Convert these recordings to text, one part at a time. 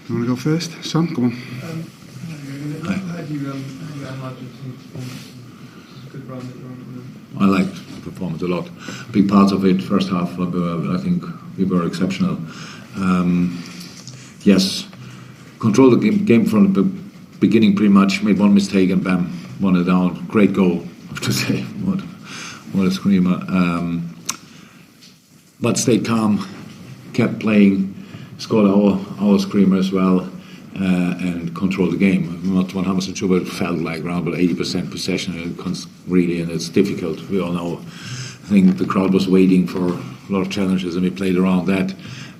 You want to go first? Sam, come on. How do you analyse the good run that you're on? I liked the performance a lot. Big parts of it, first half, I think we were exceptional. Yes, controlled the game from the beginning pretty much, made one mistake and bam, won it down. Great goal, I have to say. What a screamer. But stayed calm, kept playing, scored our screamer as well, and controlled the game. I'm not 100% sure, but it felt like around about 80% possession, really, and it's difficult. We all know. I think the crowd was waiting for a lot of challenges, and we played around that.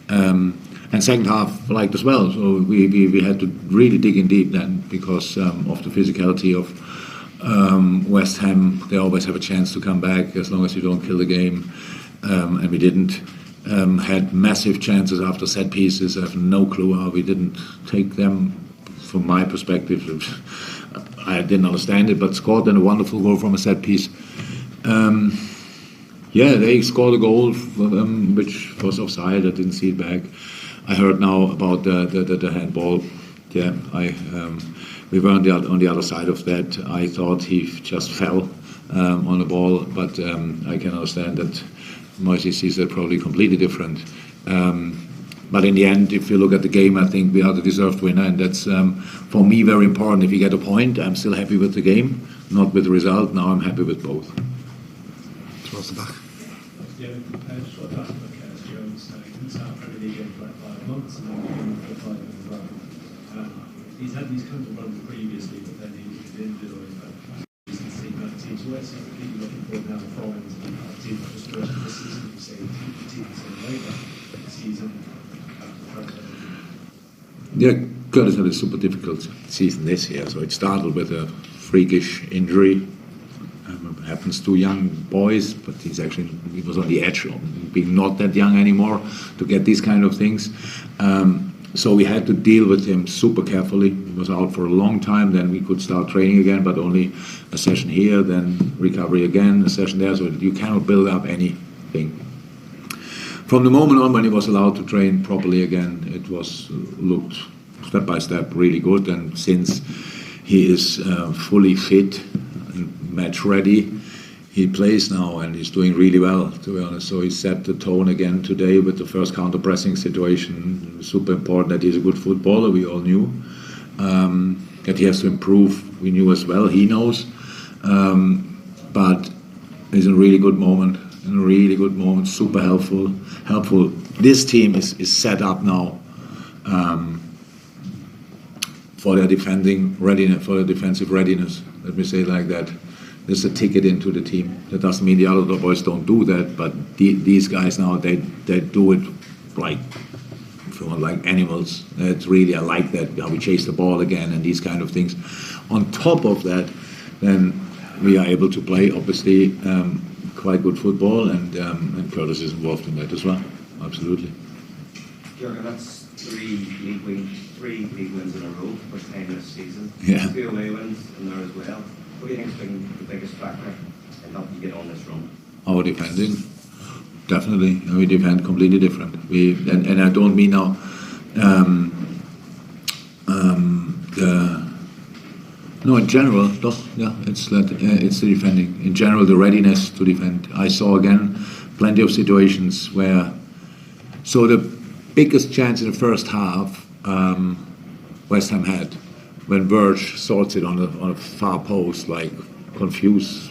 And second half, liked as well. So we had to really dig in deep then because of the physicality of West Ham. They always have a chance to come back as long as you don't kill the game. And we didn't. Had massive chances after set pieces. I have no clue how we didn't take them. From my perspective, I didn't understand it, but scored then a wonderful goal from a set piece. They scored a goal which was offside. I didn't see it back. I heard now about the handball. Yeah, we were on the other side of that. I thought he just fell on the ball, but I can understand that Moisey sees it probably completely different. But in the end, if you look at the game, I think we are the deserved winner, and that's for me very important. If you get a point, I'm still happy with the game, not with the result. Now I'm happy with both. Towards the back. Yeah, just what about Jones? He's out of Premier League for like 5 months, and then for 5 in a row. He's had these kinds of runs previously, but then he was injured or team. So what's completely looking forward now from the team that just finished this season? You say the team is in later season. Yeah, Curtis had a super difficult season this year. So it started with a freakish injury. Happens to young boys, but he was on the edge of being not that young anymore to get these kind of things. So we had to deal with him super carefully. He was out for a long time. Then we could start training again, but only a session here, then recovery again, a session there. So you cannot build up anything. From the moment on when he was allowed to train properly again, it looked step by step really good. And since he is fully fit and match ready, he plays now and he's doing really well, to be honest. So he set the tone again today with the first counter-pressing situation. Super important that he's a good footballer, we all knew. That he has to improve, we knew as well, he knows. But he's in a really good moment, super helpful. This team is set up now for their defensive readiness, let me say it like that. There's a ticket into the team. That doesn't mean the other boys don't do that, but these guys now, they do it like, if you want, like animals. It's really, I like that, how we chase the ball again and these kind of things. On top of that, then we are able to play, obviously, quite good football, and Curtis is involved in that as well. Absolutely. Jürgen, that's three league wins in a row, first time this season. Yeah. 2 away wins in there as well. What do you think has been the biggest factor in helping you get on this run? Our defending, definitely. We defend completely different. And I don't mean now in general. It's the defending. In general, the readiness to defend. I saw again plenty of situations where. So the biggest chance in the first half, West Ham had. When Verge sorts it on a far post, like confused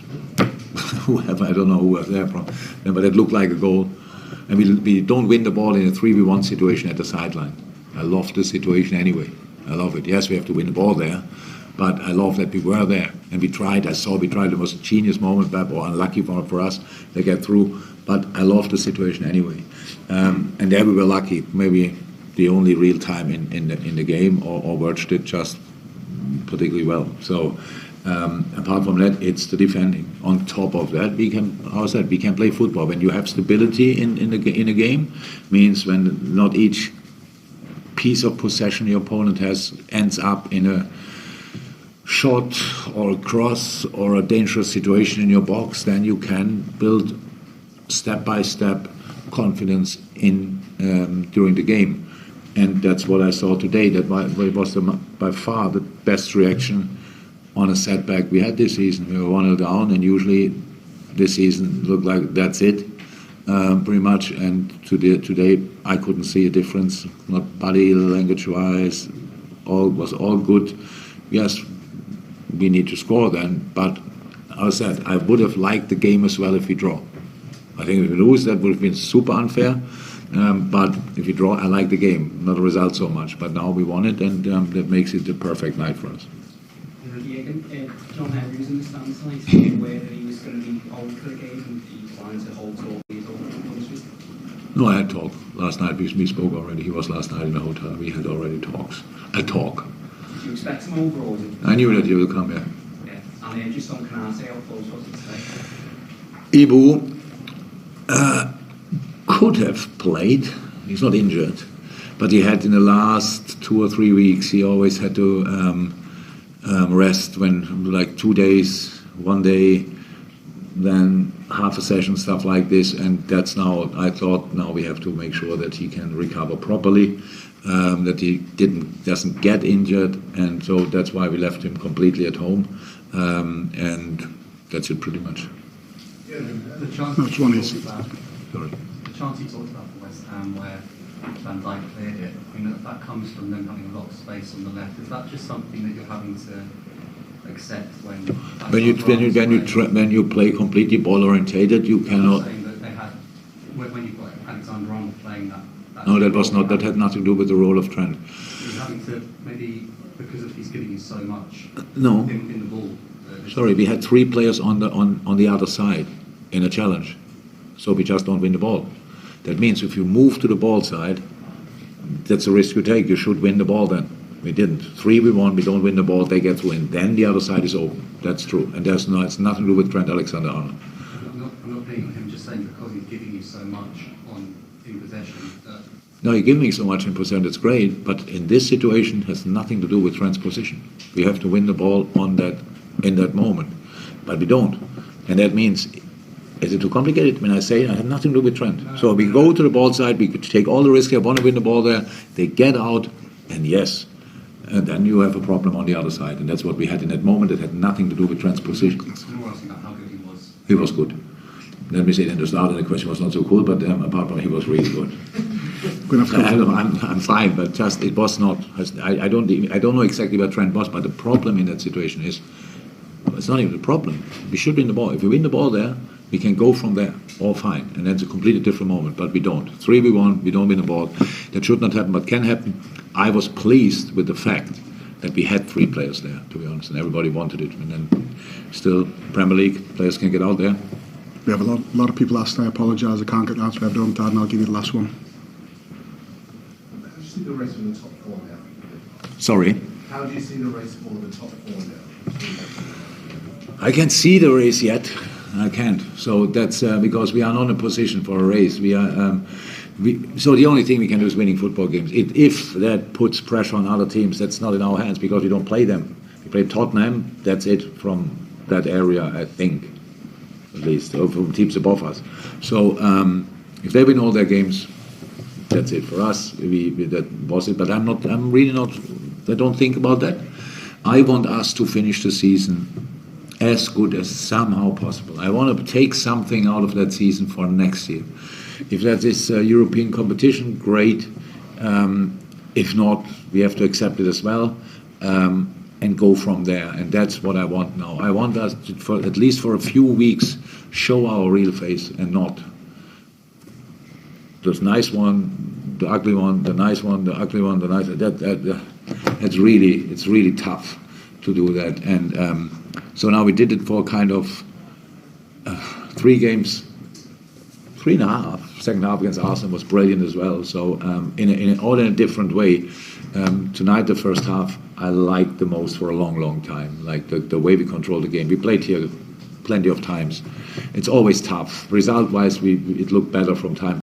whoever, I don't know who was there from, but it looked like a goal. And we don't win the ball in a 3v1 situation at the sideline. I love the situation anyway. I love it. Yes, we have to win the ball there, but I love that we were there. And we tried. It was a genius moment, or unlucky for us to get through. But I love the situation anyway. And there we were lucky. Maybe the only real time in the game, or Verge did just particularly well. So apart from that, it's the defending. On top of that, we can play football. When you have stability in a game, means when not each piece of possession your opponent has ends up in a shot or a cross or a dangerous situation in your box, then you can build step by step confidence in during the game. And that's what I saw today. That was by far the best reaction on a setback we had this season. We were 1-0 down, and usually this season looked like that's it, pretty much. And today I couldn't see a difference, not body language-wise. Was all good. Yes, we need to score then, but as I said, I would have liked the game as well if we draw. I think if we lose, that would have been super unfair. But if we draw, I like the game, not the result so much. But now we won it, and that makes it the perfect night for us. John Henry was in the stands tonight, he was aware that he was going to be out for the game, and he wanted to hold talk. No, I had talk last night. We spoke already. He was last night in the hotel. We had already talks. A talk. Did you expect him over, or I knew that he would come, yeah. Yeah, and just on Canate, how close was it today? Ibu could have played. He's not injured, but he had in the last 2 or 3 weeks. He always had to rest when, like 2 days, 1 day, then half a session, stuff like this. And that's now. I thought now we have to make sure that he can recover properly, that he doesn't get injured, and so that's why we left him completely at home, and that's it pretty much. Yeah, the chance. No, it's one is. Sorry. The chance you talked about for West Ham where Van Dijk cleared it, I mean, that comes from them having a lot of space on the left. Is that just something that you're having to accept when you play completely ball orientated? You cannot. Saying that they had, when you've got Alexander Arnold playing that. No, that was not. That had nothing to do with the role of Trent. You're having to maybe because of he's giving you so much. No. In the ball. Sorry, we had 3 players on the other side in a challenge, so we just don't win the ball. That means if you move to the ball side, that's a risk you take. You should win the ball then. We didn't. 3 we won, we don't win the ball, they get through, and then the other side is open. That's true. And it's nothing to do with Trent Alexander-Arnold. I'm not being him, just saying because he's giving you so much in possession. No, you're giving me so much in possession, it's great, but in this situation it has nothing to do with Trent's position. We have to win the ball in that moment. But we don't. And that means, is it too complicated? When I say it, I have nothing to do with Trent. So we go to the ball side, we could take all the risk, I want to win the ball there, they get out, and yes, and then you have a problem on the other side. And that's what we had in that moment. It had nothing to do with Trent's position. More asking about how good he was. He was good. Let me say it in the start, and the question was not so cool, but apart from he was really good. I'm fine, but just it was not. I don't know exactly where Trent was, but the problem in that situation is it's not even a problem. We should win the ball. If we win the ball there, we can go from there, all fine, and that's a completely different moment. But we don't. 3 we won. We don't win the ball. That should not happen, but can happen. I was pleased with the fact that we had 3 players there, to be honest, and everybody wanted it. And then still, Premier League players can get out there. We have a lot of people asked. I apologise. I can't get that. We have done that, and I'll give you the last one. How do you see the race for the top 4 now? Sorry. How do you see the race for the top 4 now? I can't see the race yet. I can't. So that's because we are not in a position for a race. We are. So the only thing we can do is winning football games. If that puts pressure on other teams, that's not in our hands because we don't play them. We play Tottenham. That's it from that area, I think, at least, or from teams above us. So if they win all their games, that's it for us. That was it. But I'm really not. I don't think about that. I want us to finish the season as good as somehow possible. I want to take something out of that season for next year. If that is European competition, great. If not, we have to accept it as well and go from there. And that's what I want now. I want us to, for at least for a few weeks, show our real face and not the nice one, the ugly one, the nice one, the ugly one, the nice. It's really tough to do that. And so now we did it for kind of 3 games, 3.5. Second half against Arsenal was brilliant as well. So in a different way. Tonight, the first half, I liked the most for a long time. Like the way we control the game. We played here plenty of times. It's always tough. Result-wise, it looked better from time